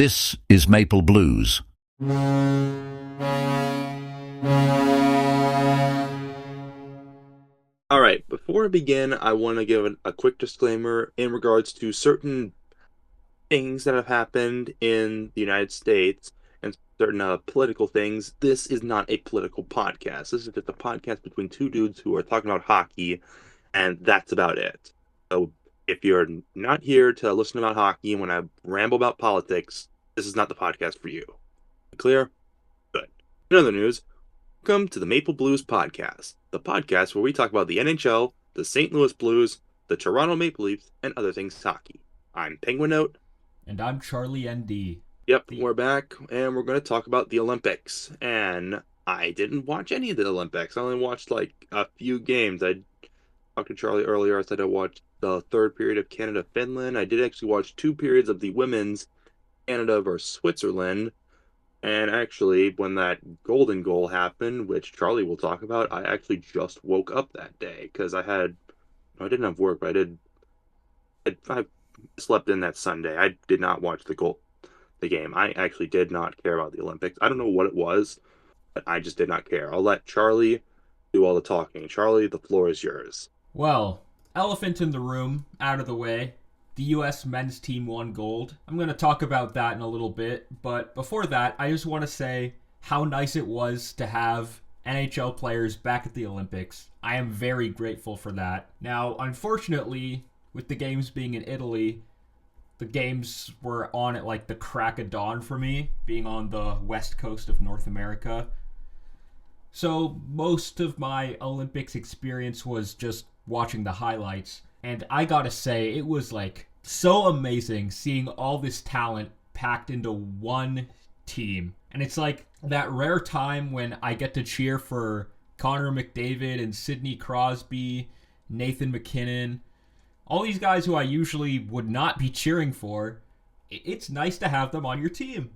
This is Maple Blues. All right, before I begin, I want to give a quick disclaimer in regards to certain things that have happened in the United States and certain political things. This is not a political podcast. This is just a podcast between two dudes who are talking about hockey, and that's about it. So if you're not here to listen about hockey when I ramble about politics, this is not the podcast for you. Clear? Good. In other news, welcome to the Maple Blues Podcast, the podcast where we talk about the NHL, the St. Louis Blues, the Toronto Maple Leafs, and other things hockey. I'm Penguin Note. And I'm Charlie ND. Yep, we're back, and we're going to talk about the Olympics. And I didn't watch any of the Olympics. I only watched like a few games. I talked to Charlie earlier. I said I watched the third period of Canada-Finland. I did actually watch 2 periods of the women's Canada versus Switzerland. And actually, when that golden goal happened, which Charlie will talk about, I actually just woke up that day because I didn't have work, but I slept in that Sunday. I did not watch the game. I actually did not care about the Olympics. I don't know what it was, but I just did not care. I'll let Charlie do all the talking. Charlie, the floor is yours. Well, elephant in the room, out of the way. The U.S. men's team won gold. I'm going to talk about that in a little bit, but before that, I just want to say how nice it was to have NHL players back at the Olympics. I am very grateful for that. Now, unfortunately, with the games being in Italy, the games were on at like the crack of dawn for me, being on the west coast of North America. So most of my Olympics experience was just watching the highlights. And I gotta say, it was like so amazing seeing all this talent packed into one team. And it's like that rare time when I get to cheer for Connor McDavid and Sidney Crosby, Nathan McKinnon, all these guys who I usually would not be cheering for. It's nice to have them on your team.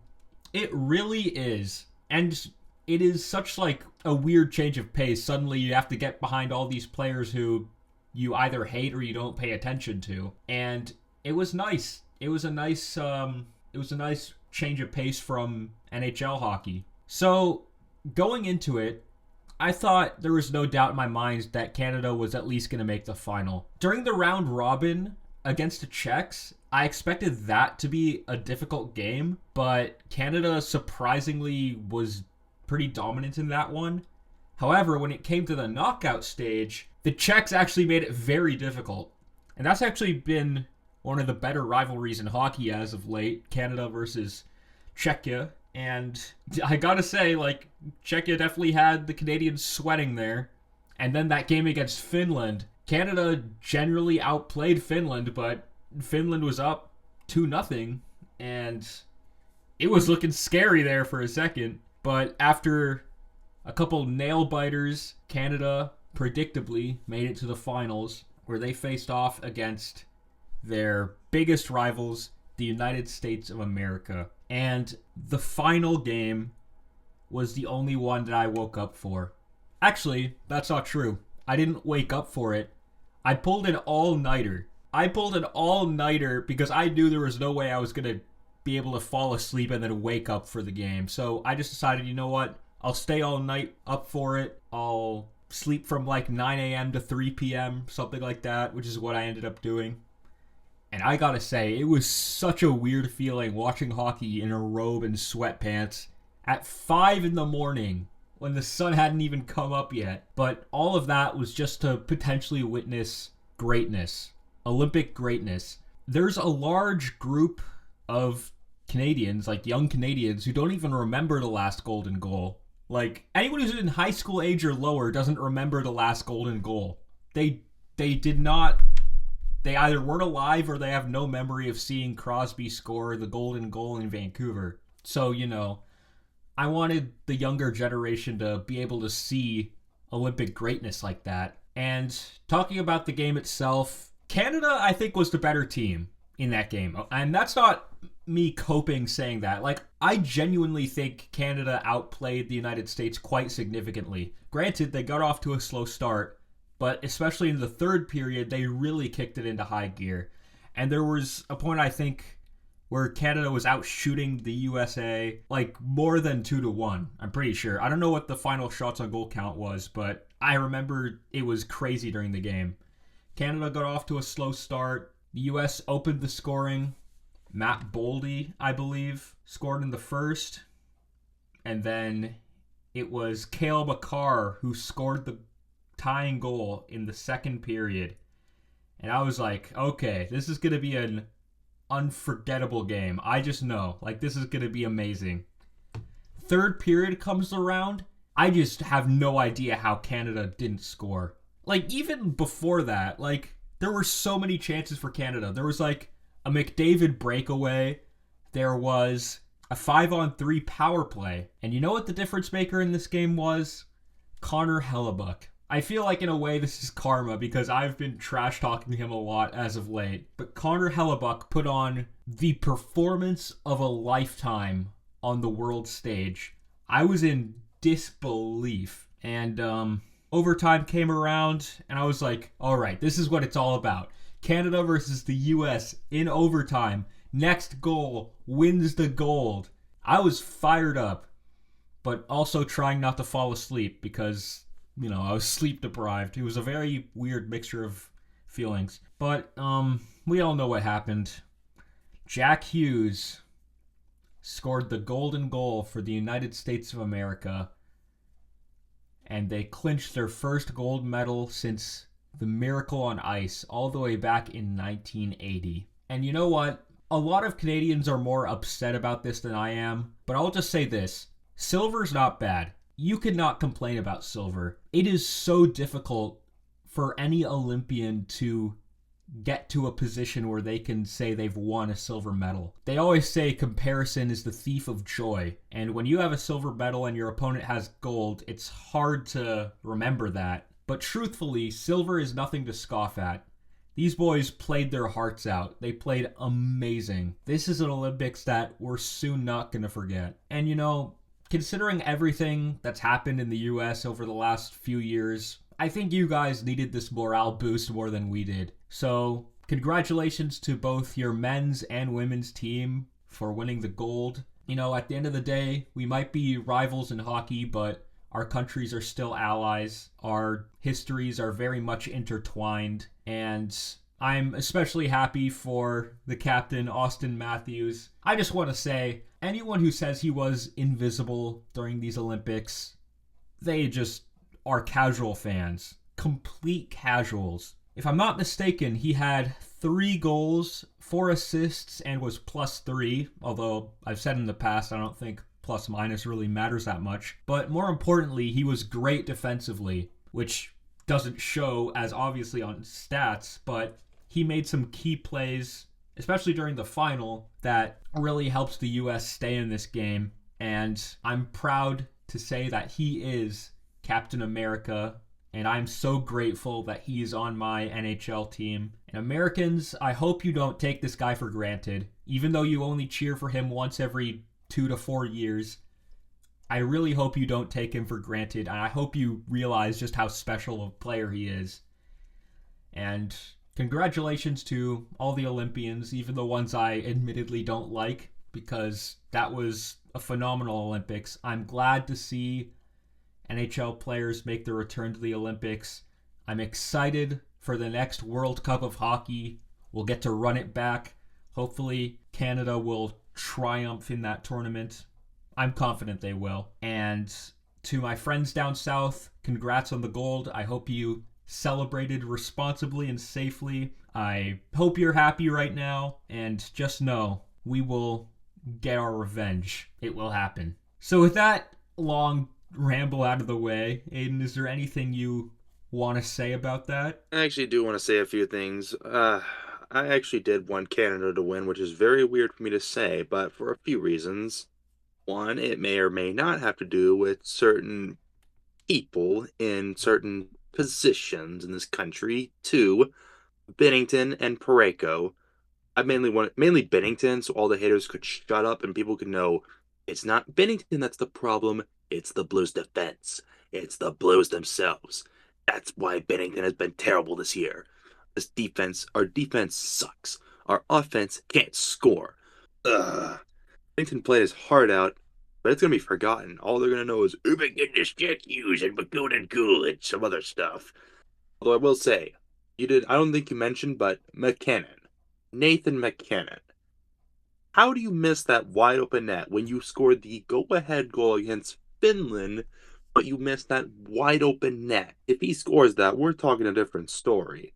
It really is. And it is such like a weird change of pace. Suddenly you have to get behind all these players who you either hate or you don't pay attention to. And it was nice. It was a nice change of pace from NHL hockey. So going into it, I thought there was no doubt in my mind that Canada was at least going to make the final. During the round robin against the Czechs, I expected that to be a difficult game, but Canada surprisingly was pretty dominant in that one. However, when it came to the knockout stage, the Czechs actually made it very difficult. And that's actually been one of the better rivalries in hockey as of late, Canada versus Czechia. And I gotta say, like, Czechia definitely had the Canadians sweating there. And then that game against Finland, Canada generally outplayed Finland, but Finland was up 2-0. And it was looking scary there for a second. But after a couple nail-biters, Canada predictably made it to the finals, where they faced off against their biggest rivals, the United States of America. And the final game was the only one that I woke up for. Actually, that's not true. I didn't wake up for it. I pulled an all-nighter. Because I knew there was no way I was going to be able to fall asleep and then wake up for the game. So I just decided, you know what? I'll stay all night up for it. I'll sleep from like 9 a.m. to 3 p.m., something like that, which is what I ended up doing. And I gotta say, it was such a weird feeling watching hockey in a robe and sweatpants at 5 in the morning when the sun hadn't even come up yet. But all of that was just to potentially witness greatness, Olympic greatness. There's a large group of Canadians, like young Canadians, who don't even remember the last golden goal. Like, anyone who's in high school age or lower doesn't remember the last golden goal. They did not. They either weren't alive or they have no memory of seeing Crosby score the golden goal in Vancouver. So, you know, I wanted the younger generation to be able to see Olympic greatness like that. And talking about the game itself, Canada, I think, was the better team in that game. And that's not me coping saying that. Like, I genuinely think Canada outplayed the United States quite significantly. Granted, they got off to a slow start, but especially in the third period, they really kicked it into high gear. And there was a point, I think, where Canada was out shooting the USA like more than 2-1. I'm pretty sure. I don't know what the final shots on goal count was, but I remember it was crazy during the game. Canada got off to a slow start. The US opened the scoring. Matt Boldy, I believe, scored in the first. And then it was Cale Makar who scored the tying goal in the second period. And I was like, okay, this is going to be an unforgettable game. I just know. Like, this is going to be amazing. Third period comes around. I just have no idea how Canada didn't score. Like, even before that, like, there were so many chances for Canada. There was, like, a McDavid breakaway. There was a 5-on-3 power play. And you know what the difference maker in this game was? Connor Hellebuck. I feel like in a way this is karma because I've been trash talking him a lot as of late. But Connor Hellebuck put on the performance of a lifetime on the world stage. I was in disbelief. And overtime came around and I was like, all right, this is what it's all about. Canada versus the US in overtime. Next goal wins the gold. I was fired up, but also trying not to fall asleep because, you know, I was sleep deprived. It was a very weird mixture of feelings. But we all know what happened. Jack Hughes scored the golden goal for the United States of America, and they clinched their first gold medal since the Miracle on Ice all the way back in 1980. And you know what? A lot of Canadians are more upset about this than I am, but I'll just say this. Silver's not bad. You could not complain about silver. It is so difficult for any Olympian to get to a position where they can say they've won a silver medal. They always say comparison is the thief of joy. And when you have a silver medal and your opponent has gold, it's hard to remember that. But truthfully, silver is nothing to scoff at. These boys played their hearts out. They played amazing. This is an Olympics that we're soon not going to forget. And you know, considering everything that's happened in the US over the last few years, I think you guys needed this morale boost more than we did. So, congratulations to both your men's and women's team for winning the gold. You know, at the end of the day, we might be rivals in hockey, but our countries are still allies. Our histories are very much intertwined. And I'm especially happy for the captain, Austin Matthews. I just want to say, anyone who says he was invisible during these Olympics, they just are casual fans. Complete casuals. If I'm not mistaken, he had 3 goals, 4 assists, and was +3. Although, I've said in the past, I don't think plus minus really matters that much. But more importantly, he was great defensively, which doesn't show as obviously on stats, but he made some key plays, especially during the final, that really helps the US stay in this game. And I'm proud to say that he is Captain America, and I'm so grateful that he's on my NHL team. And Americans, I hope you don't take this guy for granted. Even though you only cheer for him once every 2 to 4 years, I really hope you don't take him for granted, and I hope you realize just how special a player he is. And congratulations to all the Olympians, even the ones I admittedly don't like, because that was a phenomenal Olympics. I'm glad to see NHL players make their return to the Olympics. I'm excited for the next World Cup of Hockey. We'll get to run it back. Hopefully, Canada will triumph in that tournament. I'm confident they will. And to my friends down south, congrats on the gold. I hope you celebrated responsibly and safely. I hope you're happy right now. And just know, we will get our revenge. It will happen. So with that long ramble out of the way, Aiden, is there anything you want to say about that? I actually do want to say a few things. I actually did want Canada to win, which is very weird for me to say, but for a few reasons. One, it may or may not have to do with certain people in certain positions in this country. Two, Bennington and Pareko. I mainly Bennington, so all the haters could shut up and people could know it's not Bennington that's the problem, it's the Blues defense. It's the Blues themselves. That's why Bennington has been terrible this year. Our defense sucks. Our offense can't score. Bennington played his heart out, but it's gonna be forgotten. All they're gonna know is Ubergendes Jack Hughes and McGowan Gould and some other stuff. Although I will say, I don't think you mentioned, but McKinnon. Nathan McKinnon. How do you miss that wide open net when you scored the go ahead goal against Finland, but you missed that wide open net? If he scores that, we're talking a different story.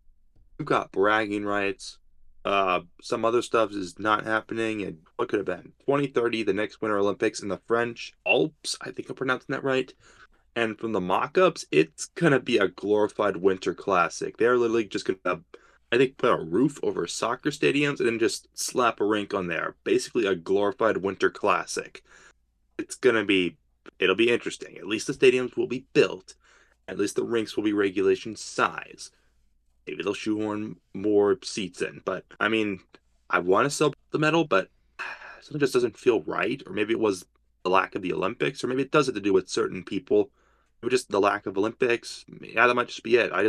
You've got bragging rights. Some other stuff is not happening, and what could have been 2030, the next Winter Olympics in the French Alps. I think I'm pronouncing that right. And from the mock-ups, it's gonna be a glorified winter classic. They're literally just gonna, I think, put a roof over soccer stadiums and then just slap a rink on there. Basically, a glorified winter classic. It's gonna be, it'll be interesting. At least the stadiums will be built. At least the rinks will be regulation size. Maybe they'll shoehorn more seats in. But I mean, I want to sell the medal, but something just doesn't feel right. Or maybe it was the lack of the Olympics, or maybe it does have to do with certain people. Maybe just the lack of Olympics. Yeah, that might just be it. I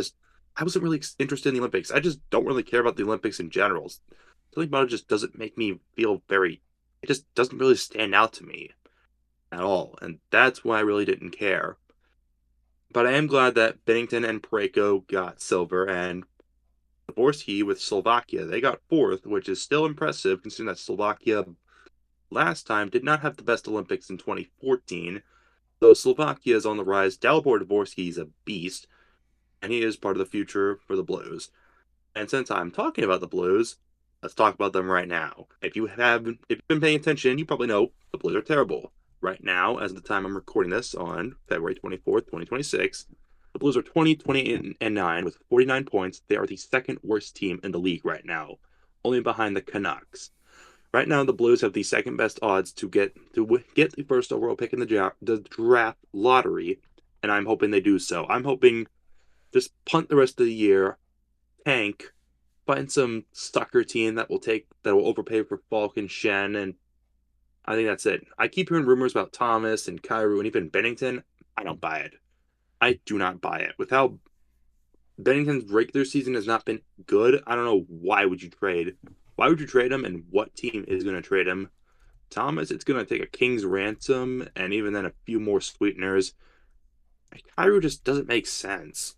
wasn't really interested in the Olympics. I just don't really care about the Olympics in general. Something about it just doesn't make me feel very. It just doesn't really stand out to me at all, and that's why I really didn't care. But I am glad that Bennington and Pareko got silver, and Dvorsky with Slovakia, they got fourth, which is still impressive considering that Slovakia last time did not have the best Olympics in 2014. Though Slovakia is on the rise, Dalibor Dvorsky is a beast, and he is part of the future for the Blues. And since I'm talking about the Blues, let's talk about them right now. If you've been paying attention, you probably know the Blues are terrible. Right now, as of the time I'm recording this on February 24th, 2026, the Blues are 20-9 with 49 points. They are the second worst team in the league right now, only behind the Canucks. Right now, the Blues have the second best odds to get the first overall pick in the draft lottery, and I'm hoping they do so. I'm hoping just punt the rest of the year, tank, find some sucker team that will overpay for Falk and Shen, and I think that's it. I keep hearing rumors about Thomas and Kyrou and even Bennington. I don't buy it. I do not buy it. With how Bennington's regular season has not been good, I don't know why would you trade. Why would you trade him, and what team is going to trade him? Thomas, it's going to take a king's ransom and even then a few more sweeteners. Kyrou just doesn't make sense.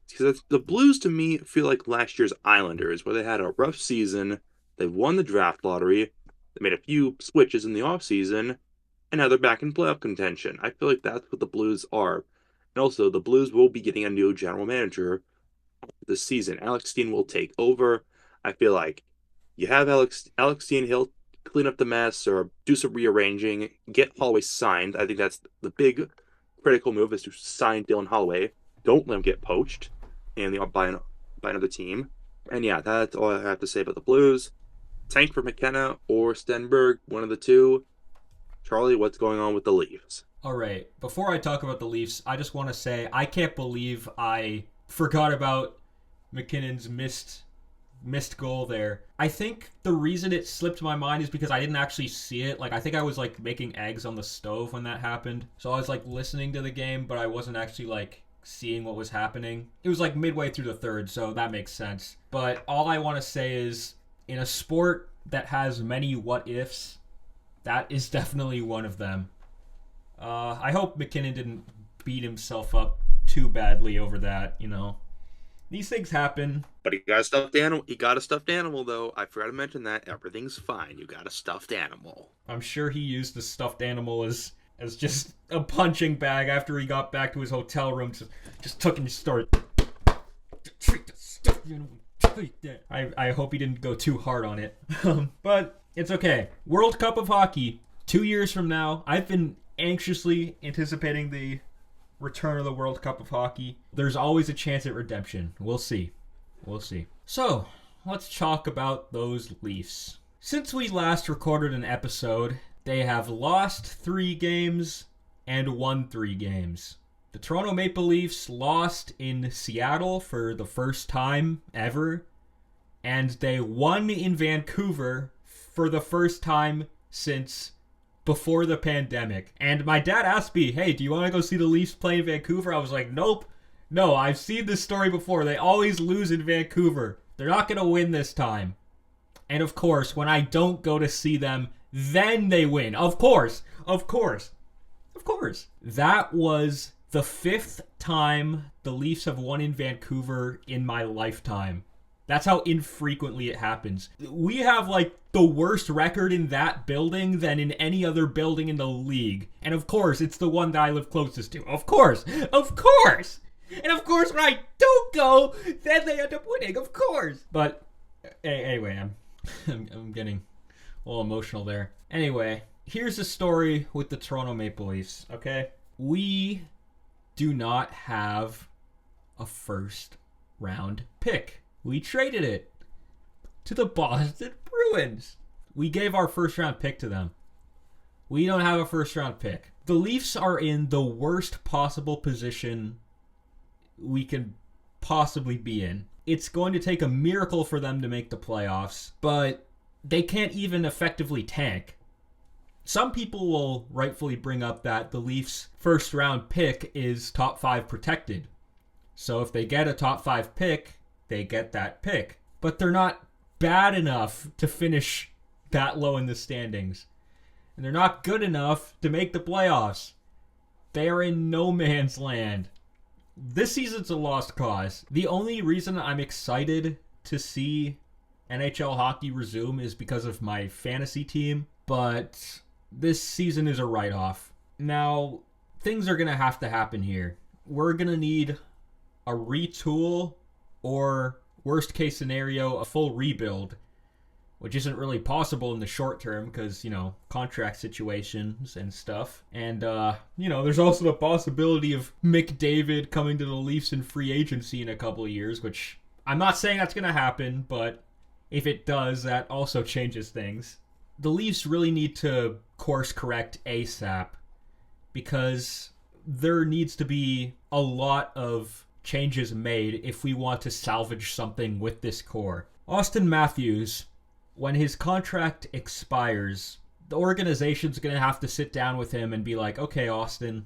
Because the Blues, to me, feel like last year's Islanders, where they had a rough season, they won the draft lottery, they made a few switches in the offseason, and now they're back in playoff contention. I feel like that's what the Blues are. And also, the Blues will be getting a new general manager this season. Alex Steen will take over. I feel like you have Alex Steen, he'll clean up the mess or do some rearranging, get Holloway signed. I think that's the big critical move, is to sign Dylan Holloway. Don't let him get poached by another team. And yeah, that's all I have to say about the Blues. Tank for McKenna or Stenberg, one of the two. Charlie, what's going on with the Leafs? All right, before I talk about the Leafs, I just want to say I can't believe I forgot about McKinnon's missed goal there. I think the reason it slipped my mind is because I didn't actually see it. Like, I think I was like making eggs on the stove when that happened. So I was like listening to the game, but I wasn't actually like seeing what was happening. It was like midway through the third, so that makes sense. But all I want to say is, in a sport that has many what ifs, that is definitely one of them. I hope McKinnon didn't beat himself up too badly over that, you know. These things happen. But he got a stuffed animal. He got a stuffed animal, though. I forgot to mention that. Everything's fine. You got a stuffed animal. I'm sure he used the stuffed animal as just a punching bag after he got back to his hotel room. Just took and started. Treat the stuffed animal. I hope he didn't go too hard on it. But it's okay. World Cup of Hockey, 2 years from now. I've been anxiously anticipating the return of the World Cup of Hockey. There's always a chance at redemption. We'll see. So, let's talk about those Leafs. Since we last recorded an episode, they have lost 3 games and won 3 games. The Toronto Maple Leafs lost in Seattle for the first time ever, and they won in Vancouver for the first time since before the pandemic. And my dad asked me, hey, do you want to go see the Leafs play in Vancouver? I was like, nope. No, I've seen this story before. They always lose in Vancouver. They're not going to win this time. And of course, when I don't go to see them, then they win. Of course. That was the 5th time the Leafs have won in Vancouver in my lifetime. That's how infrequently it happens. We have, like, the worst record in that building than in any other building in the league. And of course, it's the one that I live closest to. Of course! And of course, when I don't go, then they end up winning. Of course! But, anyway, I'm getting a little emotional there. Anyway, here's the story with the Toronto Maple Leafs, okay? We do not have a first-round pick. We traded it to the Boston Bruins. We gave our first-round pick to them. We don't have a first-round pick. The Leafs are in the worst possible position we can possibly be in. It's going to take a miracle for them to make the playoffs, but they can't even effectively tank. Some people will rightfully bring up that the Leafs' first-round pick is top 5 protected. So if they get a top 5 pick, they get that pick. But they're not bad enough to finish that low in the standings. And they're not good enough to make the playoffs. They are in no man's land. This season's a lost cause. The only reason I'm excited to see NHL hockey resume is because of my fantasy team. But this season is a write-off. Now, things are going to have to happen here. We're going to need a retool, or worst case scenario, a full rebuild, which isn't really possible in the short term because, contract situations and stuff. And, there's also the possibility of McDavid coming to the Leafs in free agency in a couple of years, which I'm not saying that's going to happen, but if it does, that also changes things. The Leafs really need to course correct ASAP because there needs to be a lot of changes made if we want to salvage something with this core. Austin Matthews, when his contract expires, the organization's going to have to sit down with him and be like, okay, Austin,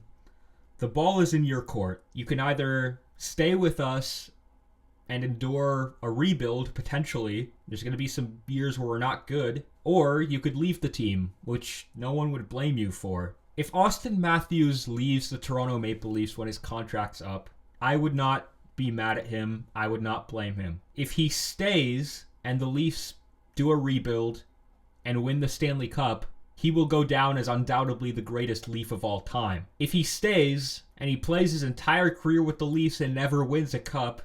the ball is in your court. You can either stay with us and endure a rebuild, potentially. There's going to be some years where we're not good. Or you could leave the team, which no one would blame you for. If Austin Matthews leaves the Toronto Maple Leafs when his contract's up, I would not be mad at him. I would not blame him. If he stays and the Leafs do a rebuild and win the Stanley Cup, he will go down as undoubtedly the greatest Leaf of all time. If he stays and he plays his entire career with the Leafs and never wins a cup,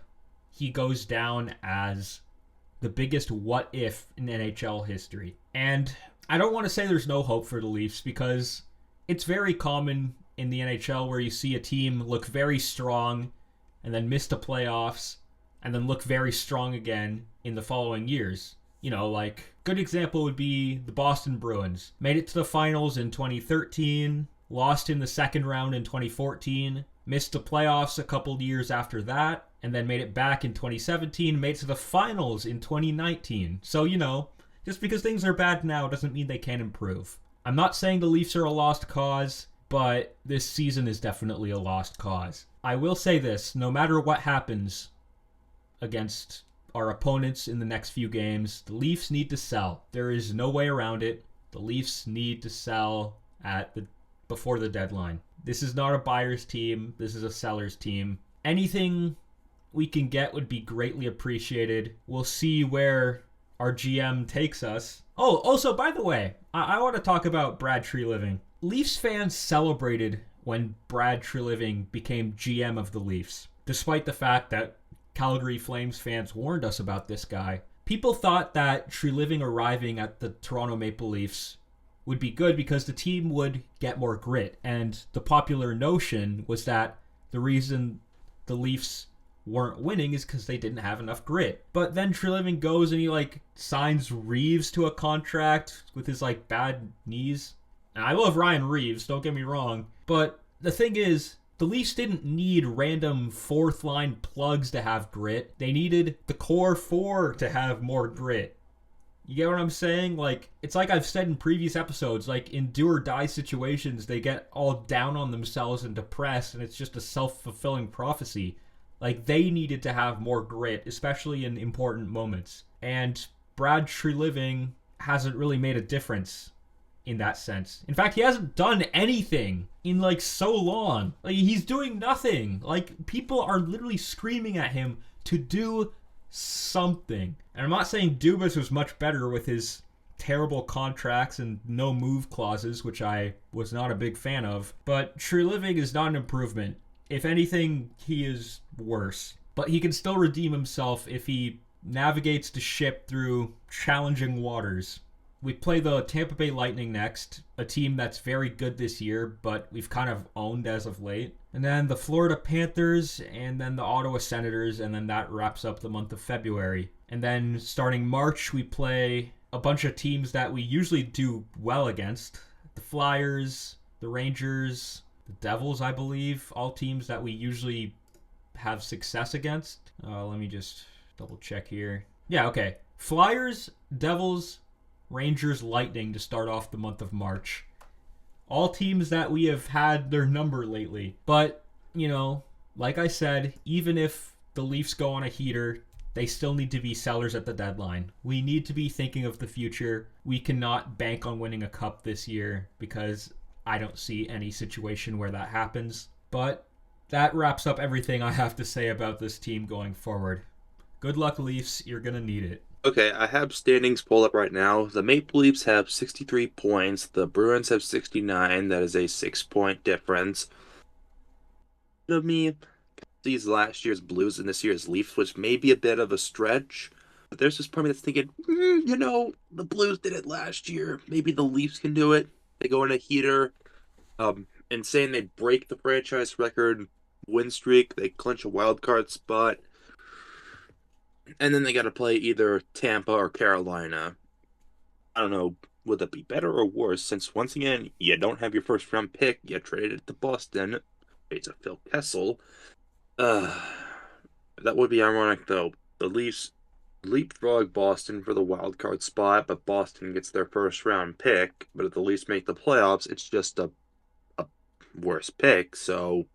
he goes down as the biggest what if in NHL history. And I don't want to say there's no hope for the Leafs because it's very common in the NHL where you see a team look very strong and then miss the playoffs and then look very strong again in the following years. Good example would be the Boston Bruins. Made it to the finals in 2013, lost in the second round in 2014, missed the playoffs a couple years after that, and then made it back in 2017, made it to the finals in 2019. So, just because things are bad now doesn't mean they can't improve. I'm not saying the Leafs are a lost cause, but this season is definitely a lost cause. I will say this, no matter what happens against our opponents in the next few games, the Leafs need to sell. There is no way around it. The Leafs need to sell before the deadline. This is not a buyer's team. This is a seller's team. Anything we can get would be greatly appreciated. We'll see where our GM takes us. Oh, also, by the way, I want to talk about Brad Treliving. Leafs fans celebrated when Brad Treliving became GM of the Leafs, despite the fact that Calgary Flames fans warned us about this guy. People thought that Treliving arriving at the Toronto Maple Leafs would be good because the team would get more grit, and the popular notion was that the reason the Leafs weren't winning is because they didn't have enough grit. But then Treliving goes and he signs Reeves to a contract with his bad knees. And I love Ryan Reeves, don't get me wrong, but the thing is, the Leafs didn't need random fourth line plugs to have grit. They needed the core four to have more grit. You get what I'm saying? It's like I've said in previous episodes, in do or die situations, they get all down on themselves and depressed, and it's just a self-fulfilling prophecy. They needed to have more grit, especially in important moments. And Brad Treliving hasn't really made a difference in that sense. In fact, he hasn't done anything in like so long. Like he's doing nothing. Like people are literally screaming at him to do something. And I'm not saying Dubas was much better with his terrible contracts and no move clauses, which I was not a big fan of, but True Living is not an improvement. If anything, he is worse. But he can still redeem himself if he navigates the ship through challenging waters. We play the Tampa Bay Lightning next, a team that's very good this year, but we've kind of owned as of late. And then the Florida Panthers, and then the Ottawa Senators, and then that wraps up the month of February. And then starting March, we play a bunch of teams that we usually do well against. The Flyers, the Rangers, the Devils, I believe. All teams that we usually have success against. Let me just double check here. Yeah, okay. Flyers, Devils, Rangers, Lightning to start off the month of March. All teams that we have had their number lately. But, you know, like I said, even if the Leafs go on a heater, they still need to be sellers at the deadline. We need to be thinking of the future. We cannot bank on winning a cup this year because I don't see any situation where that happens. But that wraps up everything I have to say about this team going forward. Good luck, Leafs. You're going to need it. Okay, I have standings pulled up right now. The Maple Leafs have 63 points. The Bruins have 69. That is a 6-point difference. To me, these last year's Blues and this year's Leafs, which may be a bit of a stretch. But there's this part of me that's thinking, the Blues did it last year. Maybe the Leafs can do it. They go in a heater. And saying they break the franchise record win streak. They clinch a wild card spot. And then they got to play either Tampa or Carolina. I don't know, would that be better or worse? Since once again, you don't have your first round pick. You traded it to Boston. It's a Phil Kessel. That would be ironic, though. The Leafs leapfrog Boston for the wild card spot, but Boston gets their first round pick. But if the Leafs make the playoffs, it's just a worse pick. So,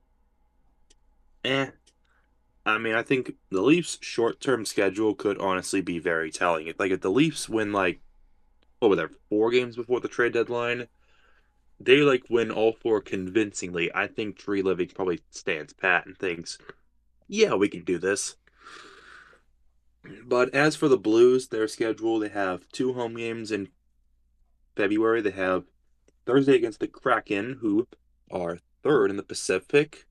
I mean, I think the Leafs' short-term schedule could honestly be very telling. If the Leafs win, what were there, 4 games before the trade deadline? They, win all 4 convincingly. I think Tree Living probably stands pat and thinks, yeah, we can do this. But as for the Blues, their schedule, they have 2 home games in February. They have Thursday against the Kraken, who are 3rd in the Pacific.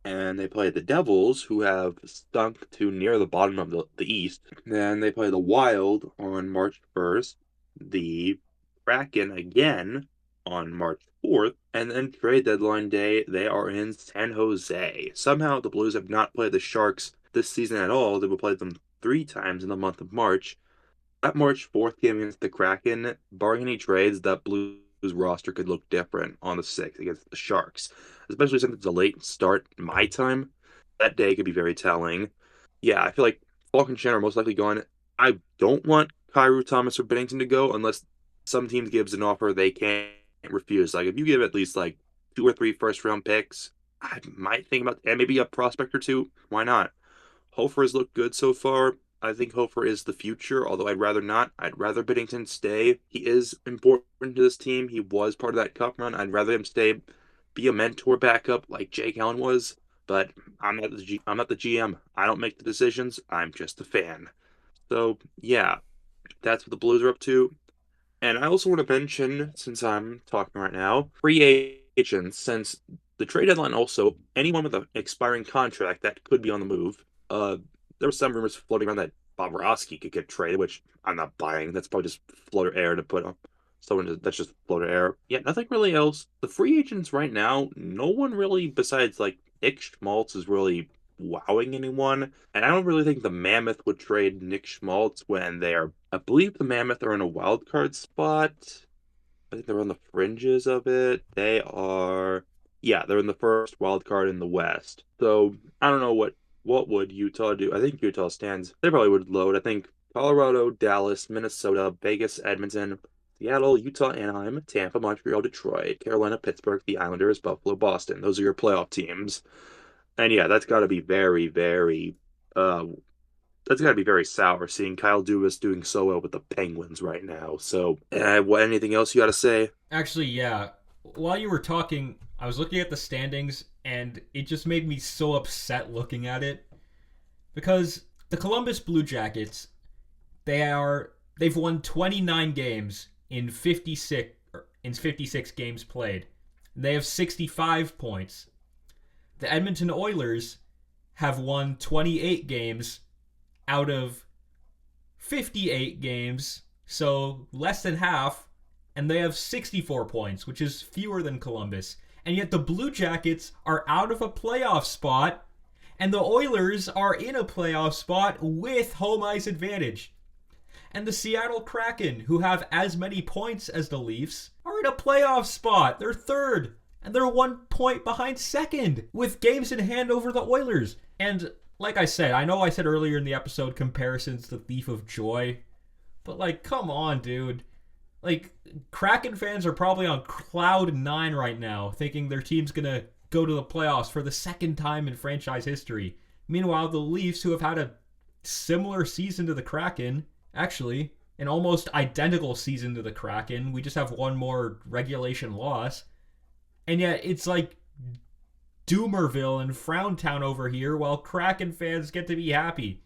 And they play the Devils, who have stunk to near the bottom of the East. Then they play the Wild on March 1st, the Kraken again on March 4th, and then trade deadline day, they are in San Jose. Somehow the Blues have not played the Sharks this season at all. They will play them 3 times in the month of March. That March 4th game against the Kraken, barring any trades, that Blues roster could look different on the 6th against the Sharks. Especially since it's a late start my time. That day could be very telling. Yeah, I feel like Falk and Shen are most likely gone. I don't want Kyrou, Thomas, or Bennington to go unless some team gives an offer they can't refuse. If you give at least 2 or 3 first-round picks, I might think about, and maybe a prospect or 2. Why not? Hofer has looked good so far. I think Hofer is the future, although I'd rather not. I'd rather Bennington stay. He is important to this team. He was part of that cup run. I'd rather him stay, be a mentor backup like Jake Allen was, but I'm not the GM. I don't make the decisions. I'm just a fan. So, yeah, that's what the Blues are up to. And I also want to mention, since I'm talking right now, free agents, since the trade deadline also, anyone with an expiring contract that could be on the move, there were some rumors floating around that Bobrovsky could get traded, which I'm not buying. That's probably just floater air to put on someone that's just floater air. Yeah, nothing really else. The free agents right now, no one really besides Nick Schmaltz is really wowing anyone. And I don't really think the Mammoth would trade Nick Schmaltz when they are, I believe the Mammoth are in a wild card spot. I think they're on the fringes of it. They're in the first wild card in the West. So I don't know what would Utah do. I think Utah stands. They probably would load. I think Colorado, Dallas, Minnesota, Vegas, Edmonton, Seattle, Utah, Anaheim, Tampa, Montreal, Detroit, Carolina, Pittsburgh, the Islanders, Buffalo, Boston. Those are your playoff teams. And yeah, that's got to be very, very that's got to be very sour seeing Kyle Dubas doing so well with the Penguins right now. So, what anything else you got to say? Actually, yeah. While you were talking, I was looking at the standings, and it just made me so upset looking at it because the Columbus Blue Jackets, they've won 29 games in 56 games played. They have 65 points. The Edmonton Oilers have won 28 games out of 58 games, so less than half, and they have 64 points, which is fewer than Columbus. And yet the Blue Jackets are out of a playoff spot, and the Oilers are in a playoff spot with home ice advantage. And the Seattle Kraken, who have as many points as the Leafs, are in a playoff spot. They're third, and they're 1 point behind second, with games in hand over the Oilers. And like I said, I know I said earlier in the episode comparison's the thief of joy, but like, come on, dude. Like, Kraken fans are probably on cloud 9 right now, thinking their team's gonna go to the playoffs for the second time in franchise history. Meanwhile, the Leafs, who have had a similar season to the Kraken, actually, an almost identical season to the Kraken, we just have one more regulation loss, and yet it's like Doomerville and Frowntown over here, while Kraken fans get to be happy.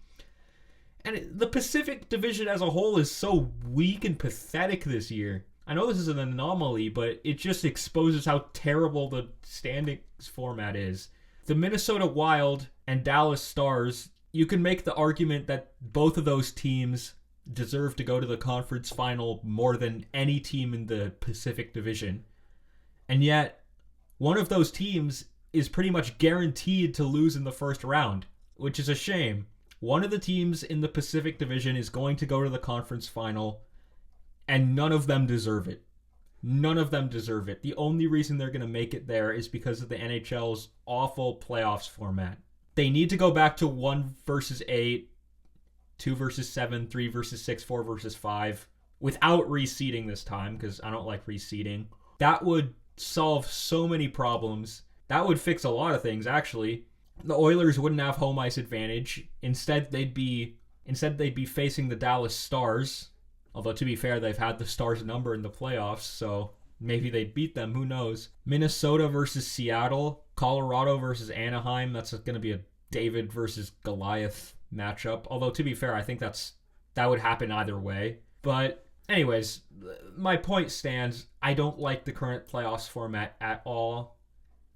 And the Pacific Division as a whole is so weak and pathetic this year. I know this is an anomaly, but it just exposes how terrible the standings format is. The Minnesota Wild and Dallas Stars, you can make the argument that both of those teams deserve to go to the conference final more than any team in the Pacific Division. And yet, one of those teams is pretty much guaranteed to lose in the first round, which is a shame. One of the teams in the Pacific Division is going to go to the conference final, and none of them deserve it. None of them deserve it. The only reason they're going to make it there is because of the NHL's awful playoffs format. They need to go back to 1 versus 8, 2 versus 7, 3 versus 6, 4 versus 5, without reseeding this time, because I don't like reseeding. That would solve so many problems. That would fix a lot of things, actually. The Oilers wouldn't have home ice advantage. Instead, they'd be facing the Dallas Stars. Although, to be fair, they've had the Stars number in the playoffs, so maybe they'd beat them. Who knows? Minnesota versus Seattle. Colorado versus Anaheim. That's going to be a David versus Goliath matchup. Although, to be fair, I think that would happen either way. But anyways, my point stands. I don't like the current playoffs format at all.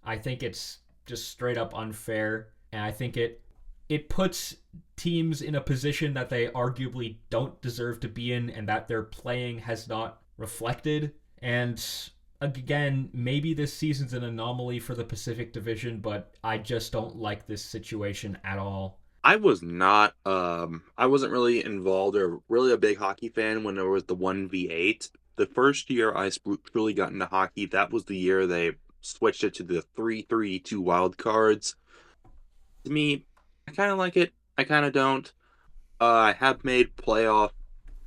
I think it's just straight up unfair, and I think it puts teams in a position that they arguably don't deserve to be in and that their playing has not reflected. And again, maybe this season's an anomaly for the Pacific Division, but I just don't like this situation at all. I wasn't really involved or really a big hockey fan when there was the 1v8. The first year I truly got into hockey, that was the year they switched it to the 3-3-2 wild cards. To me, I kind of like it. I kind of don't. I have made playoff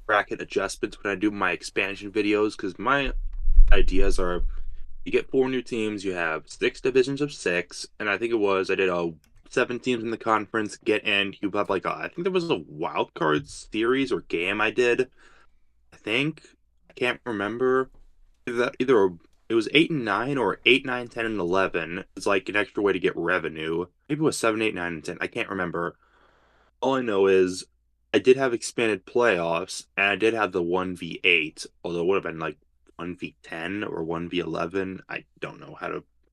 bracket adjustments when I do my expansion videos because my ideas are you get 4 new teams, you have 6 divisions of 6, and I think I did 7 teams in the conference get in. You have I think there was a wild card series or game I did. I can't remember. Either it was 8 and 9 or 8, 9, 10, and 11. It's like an extra way to get revenue. Maybe it was 7, 8, 9, and 10. I can't remember. All I know is I did have expanded playoffs, and I did have the 1v8, although it would have been like 1v10 or 1v11. I don't know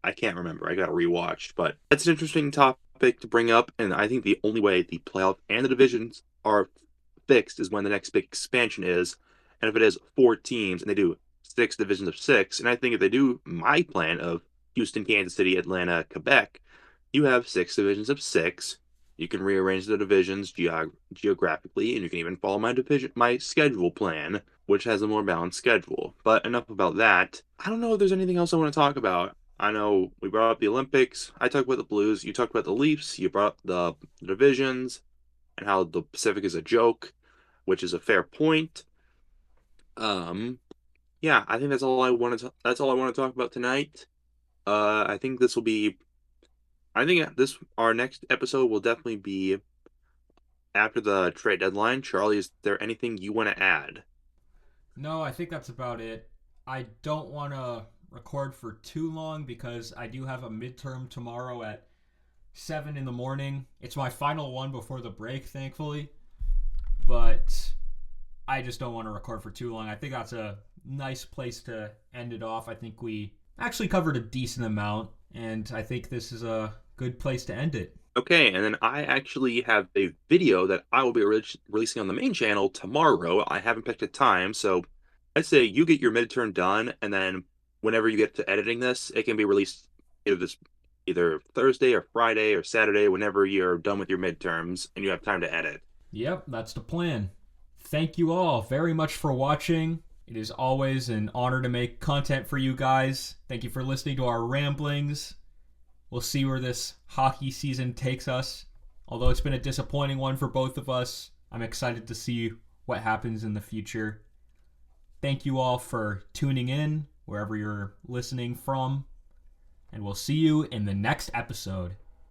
I can't remember. I got to rewatch, but that's an interesting topic to bring up, and I think the only way the playoff and the divisions are fixed is when the next big expansion is, and if it is 4 teams and they do 6 divisions of 6, and I think if they do my plan of Houston, Kansas City, Atlanta, Quebec, you have 6 divisions of 6. You can rearrange the divisions geographically, and you can even follow my schedule plan, which has a more balanced schedule. But enough about that. I don't know if there's anything else I want to talk about. I know we brought up the Olympics. I talked about the Blues. You talked about the Leafs. You brought up the divisions and how the Pacific is a joke, which is a fair point. Yeah, I think that's all I want to talk about tonight. I think our next episode will definitely be after the trade deadline. Charlie, is there anything you want to add? No, I think that's about it. I don't want to record for too long because I do have a midterm tomorrow at 7 in the morning. It's my final one before the break, thankfully. But I just don't want to record for too long. I think that's a nice place to end it off. I think we actually covered a decent amount, and I think this is a good place to end it. Okay, and then I actually have a video that I will be releasing on the main channel tomorrow. I haven't picked a time, so I'd say you get your midterm done, and then whenever you get to editing this, it can be released either Thursday or Friday or Saturday, whenever you're done with your midterms and you have time to edit. Yep, that's the plan. Thank you all very much for watching. It is always an honor to make content for you guys. Thank you for listening to our ramblings. We'll see where this hockey season takes us. Although it's been a disappointing one for both of us, I'm excited to see what happens in the future. Thank you all for tuning in, wherever you're listening from. And we'll see you in the next episode.